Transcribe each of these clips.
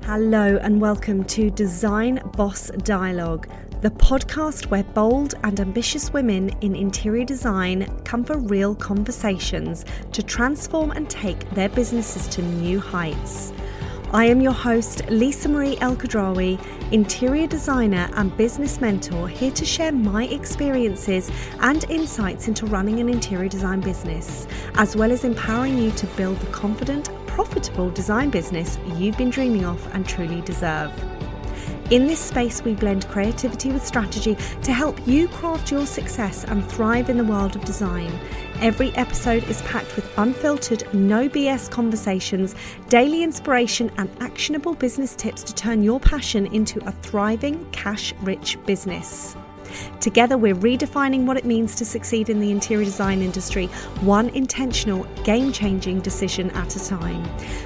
Hello and welcome to Design Boss Dialogue, the podcast where bold and ambitious women in interior design come for real conversations to transform and take their businesses to new heights. I am your host, Lisa Marie Elkhadraoui, interior designer and business mentor, here to share my experiences and insights into running an interior design business, as well as empowering you to build the confident, profitable design business you've been dreaming of and truly deserve. In this space, we blend creativity with strategy to help you craft your success and thrive in the world of design. Every episode is packed with unfiltered, no BS conversations, daily inspiration, and actionable business tips to turn your passion into a thriving, cash-rich business. Together, we're redefining what it means to succeed in the interior design industry, one intentional, game-changing decision at a time.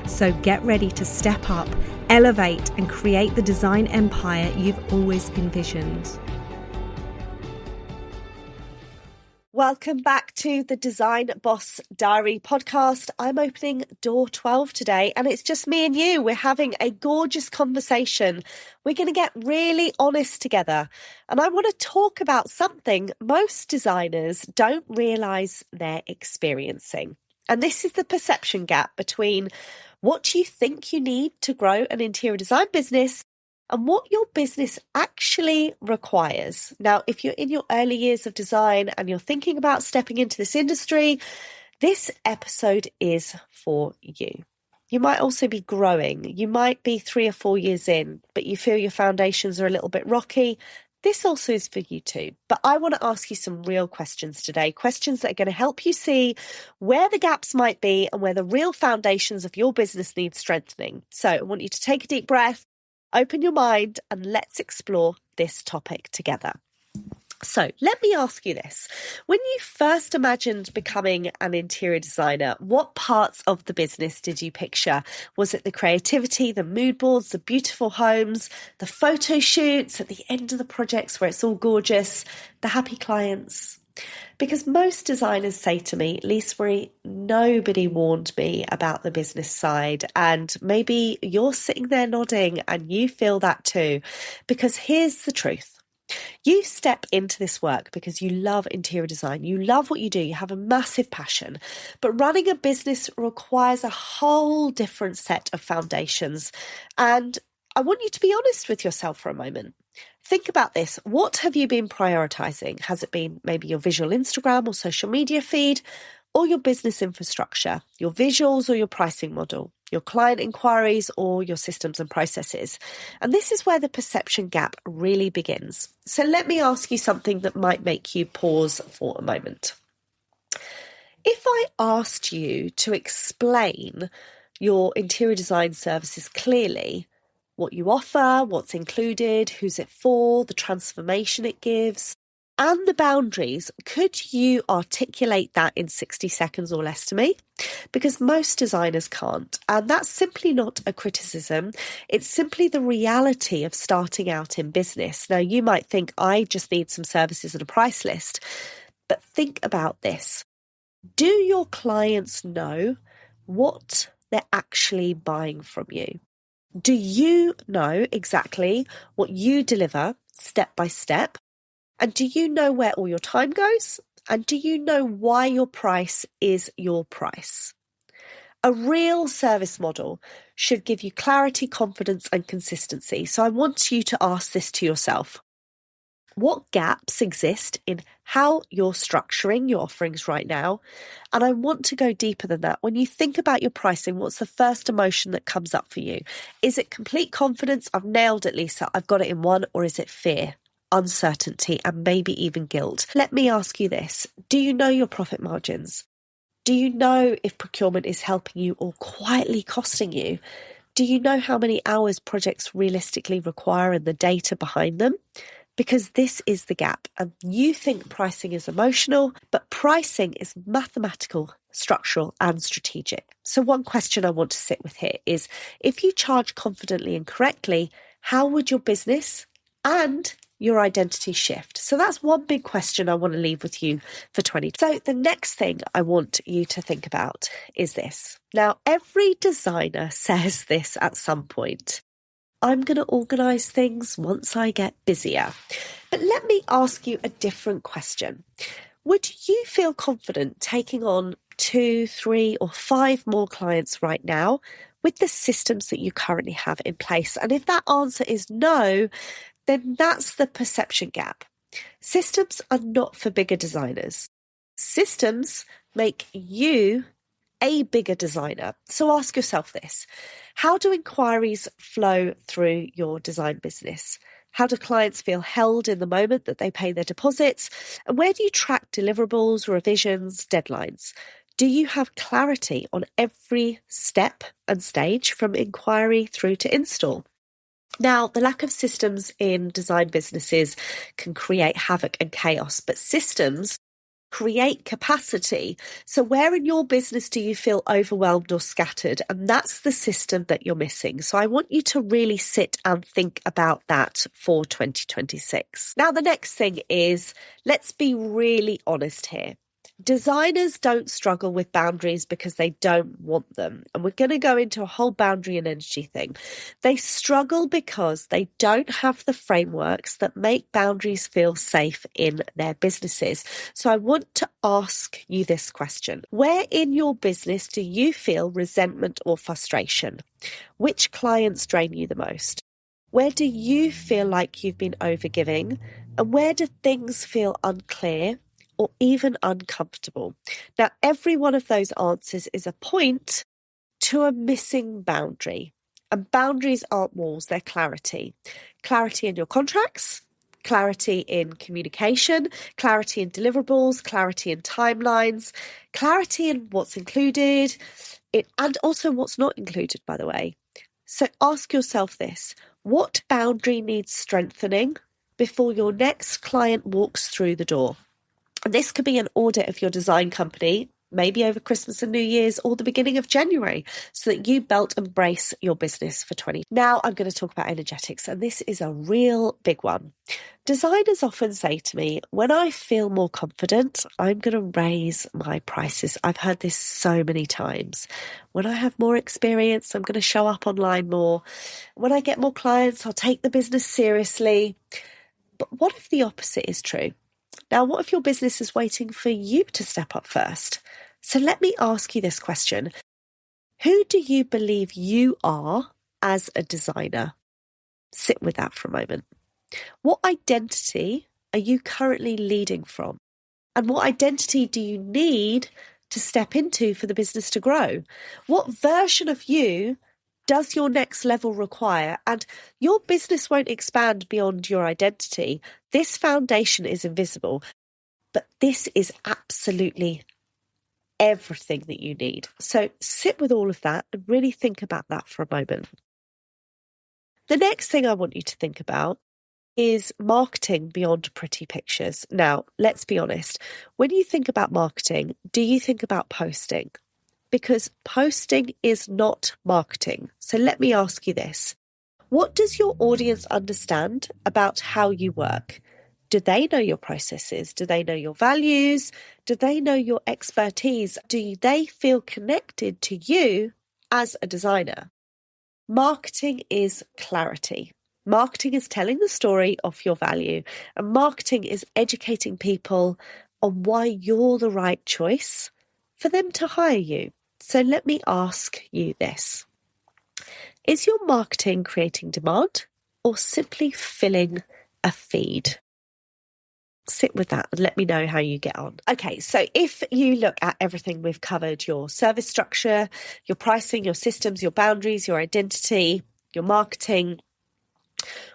So get ready to step up, elevate, and create the design empire you've always envisioned. Welcome back to the Design Boss Diary podcast. I'm opening door 12 today, and it's just me and you. We're having a gorgeous conversation. We're going to get really honest together. And I want to talk about something most designers don't realize they're experiencing. And this is the perception gap between what you think you need to grow an interior design business and what your business actually requires. Now, if you're in your early years of design and you're thinking about stepping into this industry, this episode is for you. You might also be growing. You might be 3 or 4 years in, but you feel your foundations are a little bit rocky. This also is for you too. But I want to ask you some real questions today, questions that are going to help you see where the gaps might be and where the real foundations of your business need strengthening. So I want you to take a deep breath, open your mind, and let's explore this topic together. So let me ask you this. When you first imagined becoming an interior designer, what parts of the business did you picture? Was it the creativity, the mood boards, the beautiful homes, the photo shoots at the end of the projects where it's all gorgeous, the happy clients? Because most designers say to me, Lisa Marie, nobody warned me about the business side. And maybe you're sitting there nodding and you feel that too. Because here's the truth. You step into this work because you love interior design. You love what you do. You have a massive passion. But running a business requires a whole different set of foundations. And I want you to be honest with yourself for a moment. Think about this. What have you been prioritizing? Has it been maybe your visual Instagram or social media feed, or your business infrastructure, your visuals or your pricing model, your client inquiries or your systems and processes? And this is where the perception gap really begins. So let me ask you something that might make you pause for a moment. If I asked you to explain your interior design services clearly, what you offer, what's included, who's it for, the transformation it gives, and the boundaries, could you articulate that in 60 seconds or less to me? Because most designers can't. And that's simply not a criticism. It's simply the reality of starting out in business. Now, you might think, I just need some services and a price list. But think about this. Do your clients know what they're actually buying from you? Do you know exactly what you deliver step by step? And do you know where all your time goes? And do you know why your price is your price? A real service model should give you clarity, confidence, and consistency. So I want you to ask this to yourself. What gaps exist in how you're structuring your offerings right now? And I want to go deeper than that. When you think about your pricing, what's the first emotion that comes up for you? Is it complete confidence? I've nailed it, Lisa. I've got it in one. Or is it fear, uncertainty, and maybe even guilt? Let me ask you this. Do you know your profit margins? Do you know if procurement is helping you or quietly costing you? Do you know how many hours projects realistically require and the data behind them? Because this is the gap. And you think pricing is emotional, but pricing is mathematical, structural, and strategic. So one question I want to sit with here is, if you charge confidently and correctly, how would your business and your identity shift? So that's one big question I want to leave with you for 2020. So the next thing I want you to think about is this. Now, every designer says this at some point. I'm going to organise things once I get busier. But let me ask you a different question. Would you feel confident taking on 2, 3, or 5 more clients right now with the systems that you currently have in place? And if that answer is no, then that's the perception gap. Systems are not for bigger designers. Systems make you a bigger designer. So ask yourself this: how do inquiries flow through your design business? How do clients feel held in the moment that they pay their deposits? And where do you track deliverables, revisions, deadlines? Do you have clarity on every step and stage from inquiry through to install? Now, the lack of systems in design businesses can create havoc and chaos, but systems create capacity. So where in your business do you feel overwhelmed or scattered? And that's the system that you're missing. So I want you to really sit and think about that for 2026. Now, the next thing is, let's be really honest here. Designers don't struggle with boundaries because they don't want them. And we're going to go into a whole boundary and energy thing. They struggle because they don't have the frameworks that make boundaries feel safe in their businesses. So I want to ask you this question. Where in your business do you feel resentment or frustration? Which clients drain you the most? Where do you feel like you've been overgiving? And where do things feel unclear or even uncomfortable? Now, every one of those answers is a point to a missing boundary. And boundaries aren't walls, they're clarity. Clarity in your contracts, clarity in communication, clarity in deliverables, clarity in timelines, clarity in what's included, and also what's not included, by the way. So ask yourself this: what boundary needs strengthening before your next client walks through the door? And this could be an audit of your design company, maybe over Christmas and New Year's or the beginning of January, so that you belt and brace your business for 20. Now I'm going to talk about energetics, and this is a real big one. Designers often say to me, when I feel more confident, I'm going to raise my prices. I've heard this so many times. When I have more experience, I'm going to show up online more. When I get more clients, I'll take the business seriously. But what if the opposite is true? Now, what if your business is waiting for you to step up first? So let me ask you this question. Who do you believe you are as a designer? Sit with that for a moment. What identity are you currently leading from? And what identity do you need to step into for the business to grow? What version of you does your next level require? And your business won't expand beyond your identity. This foundation is invisible, but this is absolutely everything that you need. So sit with all of that and really think about that for a moment. The next thing I want you to think about is marketing beyond pretty pictures. Now, let's be honest. When you think about marketing, do you think about posting? Because posting is not marketing. So let me ask you this. What does your audience understand about how you work? Do they know your processes? Do they know your values? Do they know your expertise? Do they feel connected to you as a designer? Marketing is clarity. Marketing is telling the story of your value, and marketing is educating people on why you're the right choice for them to hire you. So let me ask you this. Is your marketing creating demand or simply filling a feed? Sit with that and let me know how you get on. Okay, so if you look at everything we've covered, your service structure, your pricing, your systems, your boundaries, your identity, your marketing,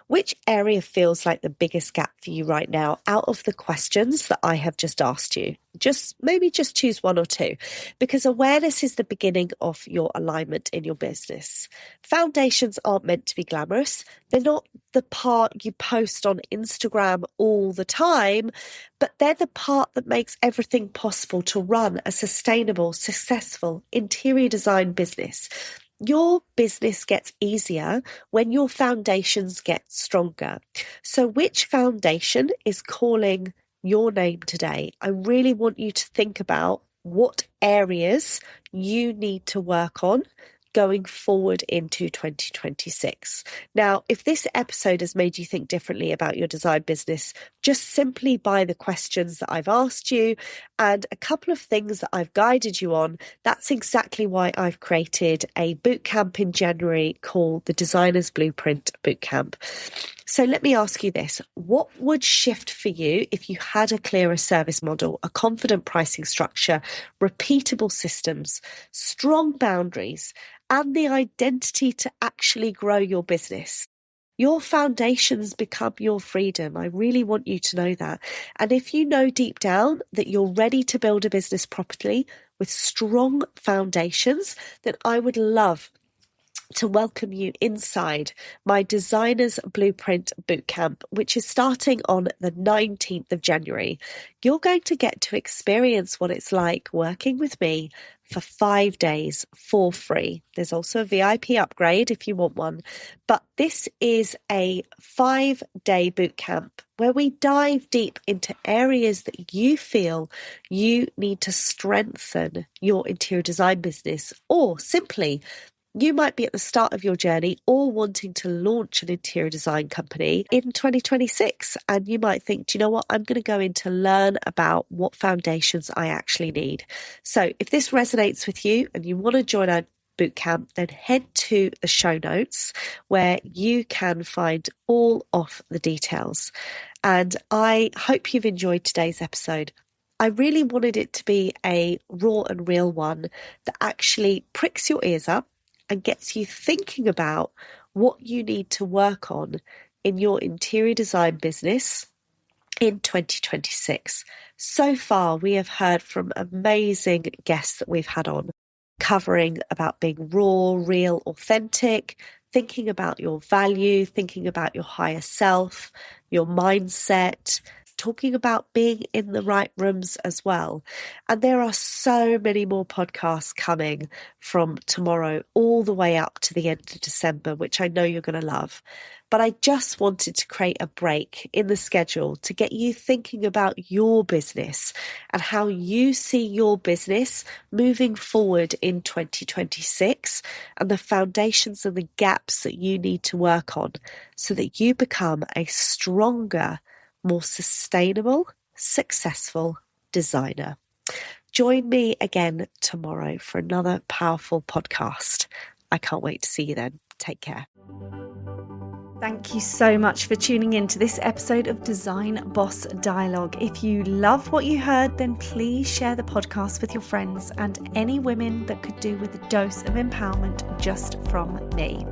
which area feels like the biggest gap for you right now out of the questions that I have just asked you? Maybe just choose one or two, because awareness is the beginning of your alignment in your business. Foundations aren't meant to be glamorous. They're not the part you post on Instagram all the time, but they're the part that makes everything possible to run a sustainable, successful interior design business. Your business gets easier when your foundations get stronger. So which foundation is calling your name today? I really want you to think about what areas you need to work on, going forward into 2026. Now, if this episode has made you think differently about your design business, just simply by the questions that I've asked you and a couple of things that I've guided you on, that's exactly why I've created a bootcamp in January called the Designer's Blueprint Bootcamp. So let me ask you this. What would shift for you if you had a clearer service model, a confident pricing structure, repeatable systems, strong boundaries, and the identity to actually grow your business? Your foundations become your freedom. I really want you to know that. And if you know deep down that you're ready to build a business properly with strong foundations, then I would love to welcome you inside my Designer's Blueprint Bootcamp, which is starting on the 19th of January. You're going to get to experience what it's like working with me for 5 days for free. There's also a VIP upgrade if you want one, but this is a 5-day bootcamp where we dive deep into areas that you feel you need to strengthen your interior design business, or simply you might be at the start of your journey or wanting to launch an interior design company in 2026. And you might think, do you know what? I'm going to go in to learn about what foundations I actually need. So if this resonates with you and you want to join our bootcamp, then head to the show notes where you can find all of the details. And I hope you've enjoyed today's episode. I really wanted it to be a raw and real one that actually pricks your ears up and gets you thinking about what you need to work on in your interior design business in 2026. So far, we have heard from amazing guests that we've had on, covering about being raw, real, authentic, thinking about your value, thinking about your higher self, your mindset, talking about being in the right rooms as well. And there are so many more podcasts coming from tomorrow all the way up to the end of December, which I know you're going to love. But I just wanted to create a break in the schedule to get you thinking about your business and how you see your business moving forward in 2026 and the foundations and the gaps that you need to work on so that you become a stronger, more sustainable, successful designer. Join me again tomorrow for another powerful podcast. I can't wait to see you then. Take care. Thank you so much for tuning in to this episode of Design Boss Dialogue. If you love what you heard, then please share the podcast with your friends and any women that could do with a dose of empowerment just from me.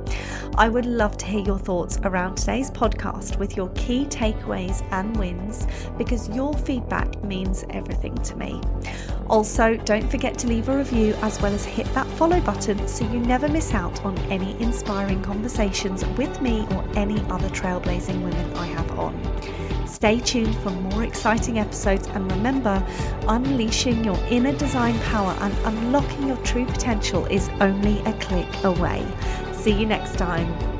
I would love to hear your thoughts around today's podcast with your key takeaways and wins, because your feedback means everything to me. Also, don't forget to leave a review as well as hit that follow button so you never miss out on any inspiring conversations with me or any other trailblazing women I have on. Stay tuned for more exciting episodes, and remember, unleashing your inner design power and unlocking your true potential is only a click away. See you next time.